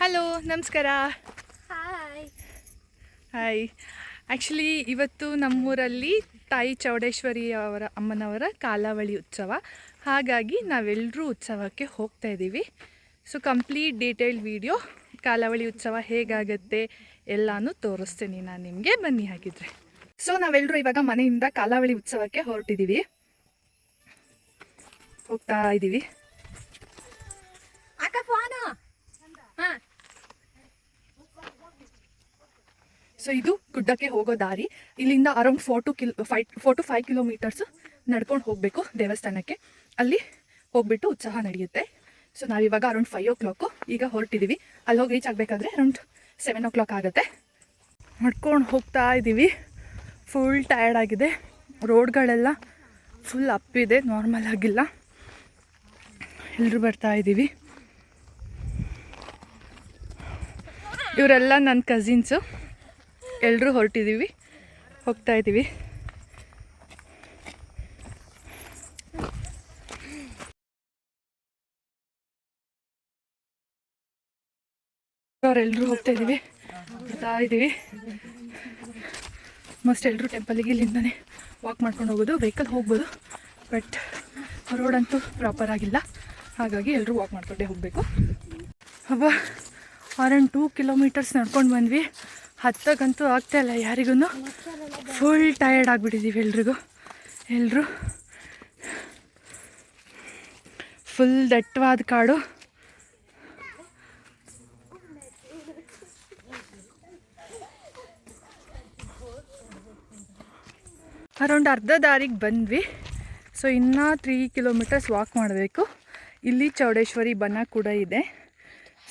Hello, ನಮಸ್ಕಾರ. Hi. Hi. Actually ಇವತ್ತು ನಮ್ಮೂರಲ್ಲಿ ತಾಯಿ ಚೌಡೇಶ್ವರಿ ಅವರ ಅಮ್ಮನವರ ಕಾಲಾವಳಿ ಉತ್ಸವ. ಹಾಗಾಗಿ ನಾವೆಲ್ಲರೂ ಉತ್ಸವಕ್ಕೆ ಹೋಗ್ತಾ ಇದ್ದೀವಿ. ಸೊ ಕಂಪ್ಲೀಟ್ ಡೀಟೇಲ್ಡ್ ವಿಡಿಯೋ ಕಾಲಾವಳಿ ಉತ್ಸವ ಹೇಗಾಗುತ್ತೆ ಎಲ್ಲನೂ ತೋರಿಸ್ತೀನಿ ನಾನು ನಿಮಗೆ. ಬನ್ನಿ ಹಾಗಿದ್ರೆ. ಸೊ ನಾವೆಲ್ಲರೂ ಇವಾಗ ಮನೆಯಿಂದ ಕಾಲಾವಳಿ ಉತ್ಸವಕ್ಕೆ ಹೊರಟಿದ್ದೀವಿ, ಹೋಗ್ತಾ ಇದ್ದೀವಿ. ಸೊ ಇದು ಗುಡ್ಡಕ್ಕೆ ಹೋಗೋ ದಾರಿ. ಇಲ್ಲಿಂದ ಅರೌಂಡ್ 4 to 5 ಕಿಲೋಮೀಟರ್ಸ್ ನಡ್ಕೊಂಡು ಹೋಗಬೇಕು ದೇವಸ್ಥಾನಕ್ಕೆ. ಅಲ್ಲಿ ಹೋಗ್ಬಿಟ್ಟು ಉತ್ಸವ ನಡೆಯುತ್ತೆ. ಸೊ ನಾವಿವಾಗ ಅರೌಂಡ್ 5 o'clock ಈಗ ಹೊರಟಿದ್ದೀವಿ. ಅಲ್ಲಿ ಹೋಗಿ ರೀಚ್ ಆಗಬೇಕಾದ್ರೆ ಅರೌಂಡ್ 7 o'clock ಆಗುತ್ತೆ. ನಡ್ಕೊಂಡು ಹೋಗ್ತಾ ಇದ್ದೀವಿ. ಫುಲ್ ಟಯರ್ಡ್ ಆಗಿದೆ. ರೋಡ್ಗಳೆಲ್ಲ ಫುಲ್ ಅಪ್ಪಿದೆ, ನಾರ್ಮಲ್ ಆಗಿಲ್ಲ. ಎಲ್ಲರೂ ಬರ್ತಾ ಇದ್ದೀವಿ. ಇವರೆಲ್ಲ ನನ್ನ ಕಸಿನ್ಸು. ಎಲ್ಲರೂ ಹೊರಟಿದ್ದೀವಿ, ಹೋಗ್ತಾ ಇದ್ದೀವಿ. ಅವರೆಲ್ಲರೂ ಹೋಗ್ತಾ ಇದ್ದೀವಿ, ಬರ್ತಾ ಇದ್ದೀವಿ. ಮೋಸ್ಟ್ ಎಲ್ಲರೂ ಟೆಂಪಲಿಗೆ ಇಲ್ಲಿಂದನೇ ವಾಕ್ ಮಾಡ್ಕೊಂಡು ಹೋಗೋದು. ವೆಹಿಕಲ್ ಹೋಗ್ಬೋದು, ಬಟ್ ರೋಡ್ ಅಂತೂ ಪ್ರಾಪರ್ ಆಗಿಲ್ಲ. ಹಾಗಾಗಿ ಎಲ್ಲರೂ ವಾಕ್ ಮಾಡ್ಕೊಂಡೇ ಹೋಗಬೇಕು. ಹಬ್ಬ ಅರೌಂಡ್ 2 ಕಿಲೋಮೀಟರ್ಸ್ ನಡ್ಕೊಂಡು ಬಂದ್ವಿ. ಹತ್ತಕ್ಕಂತೂ ಆಗ್ತಾಯಿಲ್ಲ ಯಾರಿಗೂ. ಫುಲ್ ಟಯರ್ಡ್ ಆಗಿಬಿಟ್ಟಿದ್ದೀವಿ ಎಲ್ರಿಗೂ. ಎಲ್ಲರೂ ಫುಲ್ ದಟ್ಟವಾದ ಕಾಡು. ಅರೌಂಡ್ ಅರ್ಧ ದಾರಿಗೆ ಬಂದ್ವಿ. ಸೊ ಇನ್ನೂ 3 ಕಿಲೋಮೀಟರ್ಸ್ ವಾಕ್ ಮಾಡಬೇಕು. ಇಲ್ಲಿ ಚೌಡೇಶ್ವರಿ ಬನ ಕೂಡ ಇದೆ.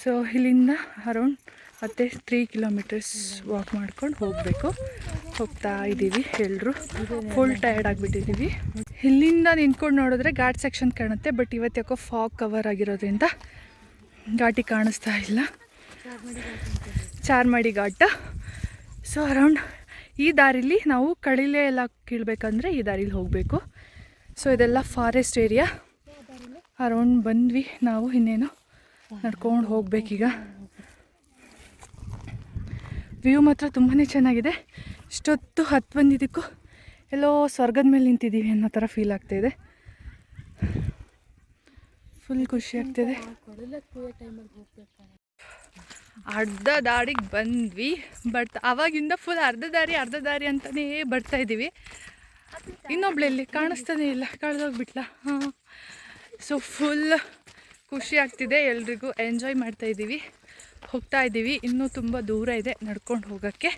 ಸೊ ಇಲ್ಲಿಂದ ಅರೌಂಡ್ ಮತ್ತೆ 3 ಕಿಲೋಮೀಟರ್ಸ್ ವಾಕ್ ಮಾಡ್ಕೊಂಡು ಹೋಗಬೇಕು. ಹೋಗ್ತಾ ಇದ್ದೀವಿ. ಎಲ್ಲರೂ ಫುಲ್ ಟಯರ್ಡ್ ಆಗಿಬಿಟ್ಟಿದ್ದೀವಿ. ಇಲ್ಲಿಂದ ನಿಂತ್ಕೊಂಡು ನೋಡಿದ್ರೆ ಘಾಟ್ ಸೆಕ್ಷನ್ ಕಾಣುತ್ತೆ, ಬಟ್ ಇವತ್ತು ಯಾಕೋ ಫಾಗ್ ಕವರ್ ಆಗಿರೋದ್ರಿಂದ ಘಾಟಿ ಕಾಣಿಸ್ತಾ ಇಲ್ಲ. ಚಾರ್ಮಾಡಿ ಘಾಟ್. ಸೊ ಅರೌಂಡ್ ಈ ದಾರಿಲಿ ನಾವು ಕಳಿಲೆ ಎಲ್ಲ ಕೀಳ್ಬೇಕಂದ್ರೆ ಈ ದಾರಿಲಿ ಹೋಗಬೇಕು. ಸೊ ಇದೆಲ್ಲ ಫಾರೆಸ್ಟ್ ಏರಿಯಾ. ಅರೌಂಡ್ ಬಂದ್ವಿ ನಾವು, ಇನ್ನೇನು ನಡ್ಕೊಂಡು ಹೋಗ್ಬೇಕೀಗ. ವ್ಯೂ ಮಾತ್ರ ತುಂಬಾ ಚೆನ್ನಾಗಿದೆ. ಇಷ್ಟೊತ್ತು ಹತ್ತು ಬಂದಿದ್ದಕ್ಕೂ ಎಲ್ಲೋ ಸ್ವರ್ಗದ ಮೇಲೆ ನಿಂತಿದ್ದೀವಿ ಅನ್ನೋ ಥರ ಫೀಲ್ ಆಗ್ತಾಯಿದೆ. ಫುಲ್ ಖುಷಿ ಆಗ್ತಿದೆ. ಅರ್ಧ ದಾರಿಗೆ ಬಂದ್ವಿ, ಬಟ್ ಆವಾಗಿಂದ ಫುಲ್ ಅರ್ಧ ದಾರಿ ಅಂತಲೇ ಬರ್ತಾಯಿದ್ದೀವಿ. ಇನ್ನೊಬ್ಳೆಲ್ಲಿ ಕಾಣಿಸ್ತಾನೆ ಇಲ್ಲ, ಕಳೆದೋಗ್ಬಿಟ್ಲ. ಹಾಂ. ಸೊ ಫುಲ್ ಖುಷಿ ಆಗ್ತಿದೆ. ಎಲ್ರಿಗೂ ಎಂಜಾಯ್ ಮಾಡ್ತಾಯಿದ್ದೀವಿ, ಹೋಗ್ತಾ ಇದ್ದೀವಿ. ಇನ್ನೂ ತುಂಬ ದೂರ ಇದೆ ನಡ್ಕೊಂಡು ಹೋಗೋಕ್ಕೆ.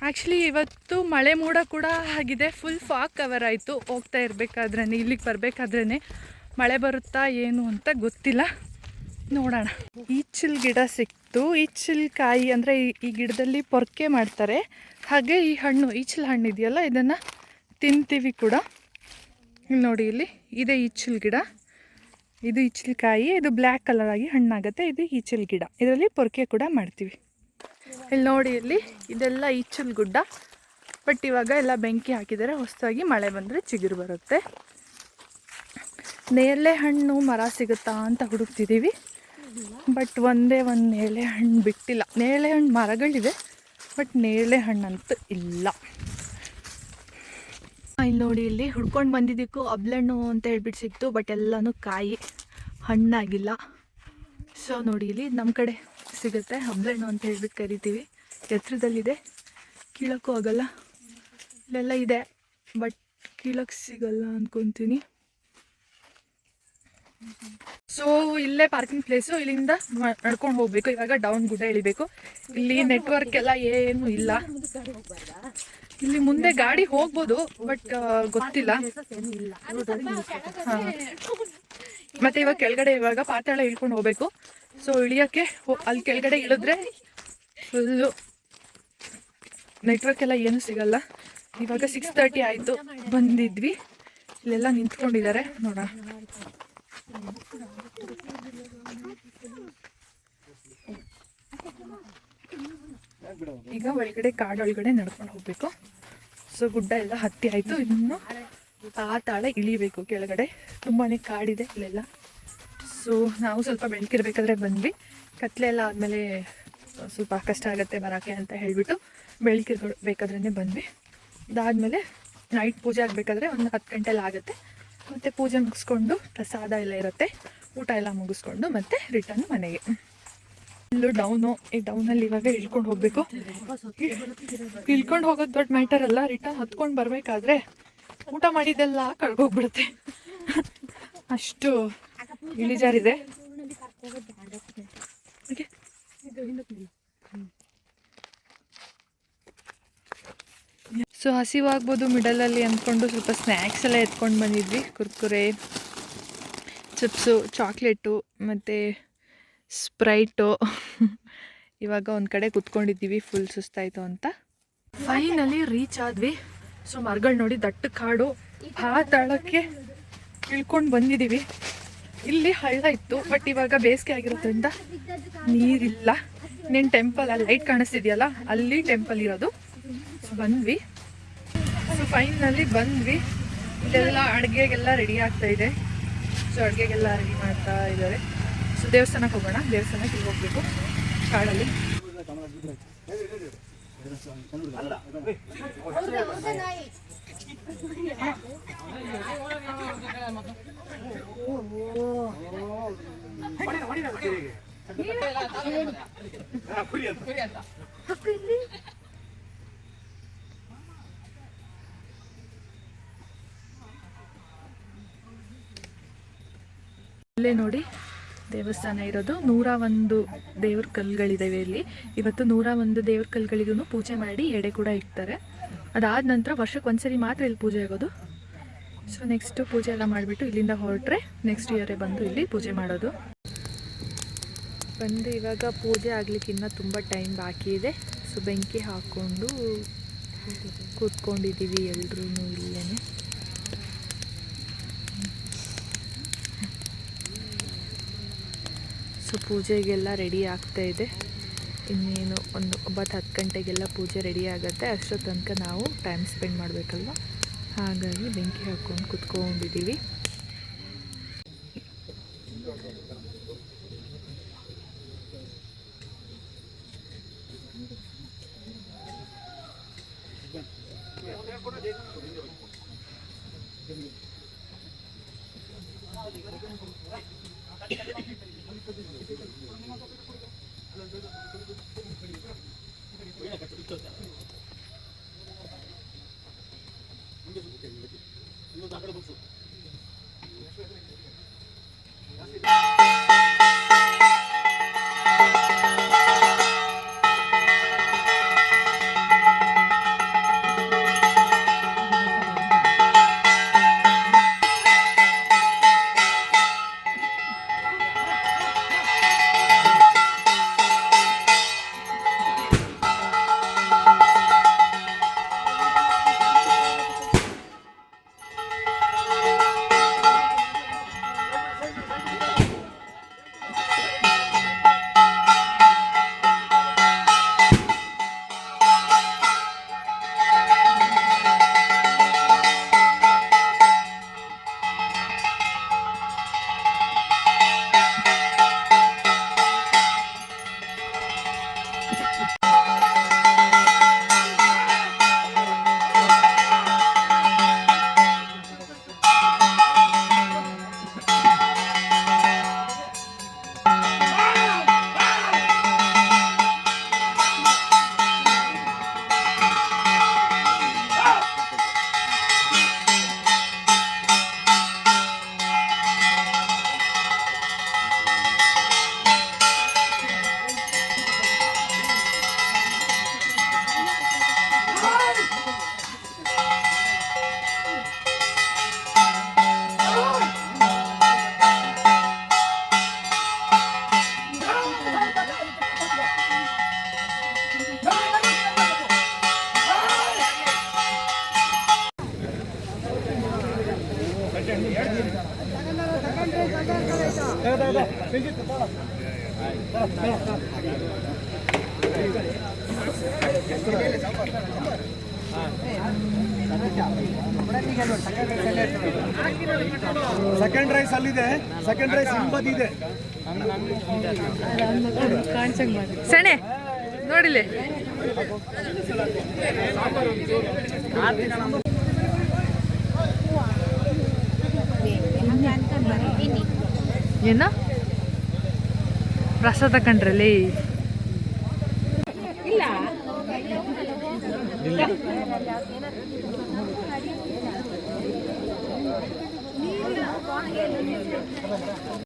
ಆ್ಯಕ್ಚುಲಿ ಇವತ್ತು ಮಳೆ ಮೋಡ ಕೂಡ ಆಗಿದೆ. ಫುಲ್ ಫಾಗ್ ಕವರ್ ಆಯಿತು. ಹೋಗ್ತಾ ಇರಬೇಕಾದ್ರೇ, ಇಲ್ಲಿಗೆ ಬರಬೇಕಾದ್ರೇ ಮಳೆ ಬರುತ್ತಾ ಏನು ಅಂತ ಗೊತ್ತಿಲ್ಲ, ನೋಡೋಣ. ಈಚಿಲ್ ಗಿಡ ಸಿಕ್ತು. ಈಚಿಲ್ ಕಾಯಿ ಅಂದರೆ ಈ ಗಿಡದಲ್ಲಿ ಪೊರ್ಕೆ ಮಾಡ್ತಾರೆ. ಹಾಗೆ ಈ ಹಣ್ಣು, ಈಚಿಲ್ ಹಣ್ಣು ಇದೆಯಲ್ಲ, ಇದನ್ನು ತಿಂತೀವಿ ಕೂಡ. ಇಲ್ಲಿ ನೋಡಿ, ಇಲ್ಲಿ ಇದೆ ಈಚಿಲ್ ಗಿಡ. ಇದು ಈಚಿಲ್ಕಾಯಿ. ಇದು ಬ್ಲ್ಯಾಕ್ ಕಲರ್ ಆಗಿ ಹಣ್ಣಾಗುತ್ತೆ. ಇದು ಈಚಿಲ್ ಗಿಡ. ಇದರಲ್ಲಿ ಪೊರ್ಕೆ ಕೂಡ ಮಾಡ್ತೀವಿ. ಇಲ್ಲಿ ನೋಡಿ, ಇಲ್ಲಿ ಇದೆಲ್ಲ ಈಚಿಲ್ ಗುಡ್ಡ. ಬಟ್ ಇವಾಗ ಎಲ್ಲ ಬೆಂಕಿ ಹಾಕಿದರೆ, ಹೊಸದಾಗಿ ಮಳೆ ಬಂದರೆ ಚಿಗುರು ಬರುತ್ತೆ. ನೇರಳೆ ಹಣ್ಣು ಮರ ಸಿಗುತ್ತಾ ಅಂತ ಹುಡುಕ್ತಿದ್ದೀವಿ, ಬಟ್ ಒಂದೇ ಒಂದು ನೇರಳೆ ಹಣ್ಣು ಬಿಟ್ಟಿಲ್ಲ. ನೇರಳೆ ಹಣ್ಣು ಮರಗಳಿವೆ, ಬಟ್ ನೇರಳೆ ಹಣ್ಣಂತೂ ಇಲ್ಲ. ಇಲ್ಲಿ ನೋಡಿ, ಇಲ್ಲಿ ಹುಡ್ಕೊಂಡು ಬಂದಿದ್ದಕ್ಕೂ ಹಬ್ಳೆಹಣ್ಣು ಅಂತ ಹೇಳ್ಬಿಟ್ಟು ಸಿಕ್ತು, ಬಟ್ ಎಲ್ಲನೂ ಕಾಯಿ, ಹಣ್ಣಾಗಿಲ್ಲ. ಸೊ ನೋಡಿ, ಇಲ್ಲಿ ನಮ್ಮ ಕಡೆ ಸಿಗುತ್ತೆ ಹಬ್ಳೆಹಣ್ಣು ಅಂತ ಹೇಳ್ಬಿಟ್ಟು ಕರಿತೀವಿ. ಎತ್ತರದಲ್ಲಿದೆ, ಕೀಳಕ್ಕೂ ಆಗೋಲ್ಲ. ಇಲ್ಲೆಲ್ಲ ಇದೆ, ಬಟ್ ಕೀಳಕ್ಕೆ ಸಿಗಲ್ಲ ಅಂದ್ಕೊತೀನಿ. ಸೊ ಇಲ್ಲೇ ಪಾರ್ಕಿಂಗ್ ಪ್ಲೇಸು. ಇಲ್ಲಿಂದ ನಡ್ಕೊಂಡು ಹೋಗ್ಬೇಕು. ಇವಾಗ ಡೌನ್ ಗುಡ್ಡ ಇಳಿಬೇಕು. ಇಲ್ಲಿ ನೆಟ್ವರ್ಕ್ ಎಲ್ಲ ಏನೂ ಇಲ್ಲ. ಇಲ್ಲಿ ಮುಂದೆ ಗಾಡಿ ಹೋಗ್ಬೋದು, ಬಟ್ ಗೊತ್ತಿಲ್ಲ. ಹಾಂ. ಮತ್ತು ಇವಾಗ ಕೆಳಗಡೆ, ಇವಾಗ ಪಾತಾಳ ಇಳ್ಕೊಂಡು ಹೋಗ್ಬೇಕು. ಸೊ ಇಳಿಯೋಕ್ಕೆ ಅಲ್ಲಿ ಕೆಳಗಡೆ ಇಳಿದ್ರೆ ಫುಲ್ಲು ನೆಟ್ವರ್ಕ್ ಎಲ್ಲ ಏನೂ ಸಿಗಲ್ಲ. ಇವಾಗ 6:30 ಆಯಿತು, ಬಂದಿದ್ವಿ. ಇಲ್ಲೆಲ್ಲ ನಿಂತ್ಕೊಂಡಿದ್ದಾರೆ, ನೋಡೋಣ. ಈಗ ಒಳಗಡೆ ಕಾಡೊಳಗಡೆ ನಡ್ಕೊಂಡು ಹೋಗ್ಬೇಕು. ಸೊ ಗುಡ್ಡ ಎಲ್ಲ ಹತ್ತಿ ಆಯಿತು. ಇನ್ನು ಪಾತಾಳ ಇಳಿಬೇಕು ಕೆಳಗಡೆ. ತುಂಬಾ ಕಾಡಿದೆ ಇಲ್ಲೆಲ್ಲ. ಸೊ ನಾವು ಸ್ವಲ್ಪ ಬೆಳಕಿರ್ಬೇಕಾದ್ರೆ ಬಂದ್ವಿ. ಕತ್ಲೆ ಎಲ್ಲ ಆದಮೇಲೆ ಸ್ವಲ್ಪ ಕಷ್ಟ ಆಗುತ್ತೆ ಬರೋಕ್ಕೆ ಅಂತ ಹೇಳಿಬಿಟ್ಟು ಬೆಳಗ್ಗೆ ಬೇಕಾದ್ರೇ ಬಂದ್ವಿ. ಅದಾದಮೇಲೆ ನೈಟ್ ಪೂಜೆ ಆಗಬೇಕಾದ್ರೆ ಒಂದು 10 ಗಂಟೆಲ್ಲ ಆಗುತ್ತೆ. ಮತ್ತು ಪೂಜೆ ಮುಗಿಸ್ಕೊಂಡು ಪ್ರಸಾದ ಎಲ್ಲ ಇರುತ್ತೆ, ಊಟ ಎಲ್ಲ ಮುಗಿಸ್ಕೊಂಡು ಮತ್ತೆ ರಿಟರ್ನ್ ಮನೆಗೆ. ಇಲ್ಲೂ ಡೌನು, ಈ ಡೌನಲ್ಲಿ ಇವಾಗ ಇಳ್ಕೊಂಡು ಹೋಗಬೇಕು. ಇಳ್ಕೊಂಡು ಹೋಗೋದು ದೊಡ್ಡ ಮ್ಯಾಟರ್ ಅಲ್ಲ, ರಿಟರ್ನ್ ಹತ್ಕೊಂಡು ಬರಬೇಕಾದ್ರೆ ಊಟ ಮಾಡಿದ್ದೆಲ್ಲ ಕಳ್ಗೋಗ್ಬಿಡುತ್ತೆ. ಅಷ್ಟು ಇಳಿಜಾರಿದೆ. ಸೊ ಹಸಿವಾಗ್ಬೋದು ಮಿಡಲಲ್ಲಿ ಅಂದ್ಕೊಂಡು ಸ್ವಲ್ಪ ಸ್ನ್ಯಾಕ್ಸ್ ಎಲ್ಲ ಎತ್ಕೊಂಡು ಬಂದಿದ್ವಿ. ಕುರ್ಕುರೆ, ಚಿಪ್ಸು, ಚಾಕ್ಲೇಟು ಮತ್ತು ಸ್ಪ್ರೈಟು. ಇವಾಗ ಒಂದು ಕಡೆ ಕುತ್ಕೊಂಡಿದ್ದೀವಿ, ಫುಲ್ ಸುಸ್ತಾಯಿತು ಅಂತ. ಫೈನಲಿ ರೀಚ್ ಆದ್ವಿ. ಸೊ ಮರಗಳು ನೋಡಿ, ದಟ್ಟ ಕಾಡು, ಆ ತಳಕ್ಕೆ ಇಳ್ಕೊಂಡು ಬಂದಿದ್ದೀವಿ. ಇಲ್ಲಿ ಹಳ್ಳ ಇತ್ತು, ಬಟ್ ಇವಾಗ ಬೇಸಿಗೆ ಆಗಿರೋದ್ರಿಂದ ನೀರಿಲ್ಲ. ಇನ್ನೇನು ಟೆಂಪಲ್ ಅಲ್ಲಿ ಲೈಟ್ ಕಾಣಿಸ್ತಿದೆಯಲ್ಲ, ಅಲ್ಲಿ ಟೆಂಪಲ್ ಇರೋದು. ಸೊ ಬಂದ್ವಿ. ಸೊ ಫೈನಲಿ ಬಂದ್ವಿ. ಇದೆಲ್ಲ ಅಡುಗೆಗೆಲ್ಲ ರೆಡಿ ಆಗ್ತಾ ಇದೆ. ಸೊ ಅಡುಗೆಗೆಲ್ಲ ರೆಡಿ ಮಾಡ್ತಾ ಇದ್ದಾರೆ. ಸೊ ದೇವಸ್ಥಾನಕ್ಕೆ ಹೋಗೋಣ, ದೇವಸ್ಥಾನಕ್ಕೆ ಇಲ್ಲಿ ಹೋಗಬೇಕು ಕಾಡಲ್ಲಿ. ಇಲ್ಲೇ ನೋಡಿ ದೇವಸ್ಥಾನ ಇರೋದು. 101 ದೇವ್ರ ಕಲ್ಲುಗಳಿದ್ದಾವೆ ಇಲ್ಲಿ. ಇವತ್ತು 101 ದೇವ್ರ ಕಲ್ಲುಗಳಿಗೂ ಪೂಜೆ ಮಾಡಿ ಎಡೆ ಕೂಡ ಇಡ್ತಾರೆ. ಅದಾದ ನಂತರ ವರ್ಷಕ್ಕೆ ಒಂದ್ಸರಿ ಮಾತ್ರ ಇಲ್ಲಿ ಪೂಜೆ ಆಗೋದು. ಸೊ ನೆಕ್ಸ್ಟು ಪೂಜೆ ಎಲ್ಲ ಮಾಡಿಬಿಟ್ಟು ಇಲ್ಲಿಂದ ಹೊರಟ್ರೆ ನೆಕ್ಸ್ಟ್ ಇಯರೇ ಬಂದು ಇಲ್ಲಿ ಪೂಜೆ ಮಾಡೋದು. ಬಂದು ಇವಾಗ ಪೂಜೆ ಆಗಲಿಕ್ಕೆ ಇನ್ನೂ ತುಂಬ ಟೈಮ್ ಬಾಕಿ ಇದೆ. ಸೊ ಬೆಂಕಿ ಹಾಕ್ಕೊಂಡು ಕೂತ್ಕೊಂಡಿದ್ದೀವಿ ಎಲ್ಲರೂ ಇಲ್ಲೇ. ಸೊ ಪೂಜೆಗೆಲ್ಲ ರೆಡಿ ಆಗ್ತಾ ಇದೆ. ಇನ್ನೇನು ಒಂದು 9-10 ಗಂಟೆಗೆಲ್ಲ ಪೂಜೆ ರೆಡಿ ಆಗುತ್ತೆ. ಅಷ್ಟೋ ತನಕ ನಾವು ಟೈಮ್ ಸ್ಪೆಂಡ್ ಮಾಡಬೇಕಲ್ವ, ಹಾಗಾಗಿ ಬೆಂಕಿ ಹಾಕ್ಕೊಂಡು ಕುತ್ಕೊಂಡಿದ್ದೀವಿ. ಸೆಕೆಂಡ್ ರೈಸ್ ಅಲ್ಲಿದೆ, ಸೆಕೆಂಡ್ ರೈಸ್ ಹಿಂಬದಿದೆ. ಕಾಣಿಸಂಗ್ ಮಾಡಿ ಸೆಣೆ ನೋಡಿಲೆ. ಏನ ರಸ ತಕೊಂಡ್ರಲ್ಲಿ ಇಲ್ಲ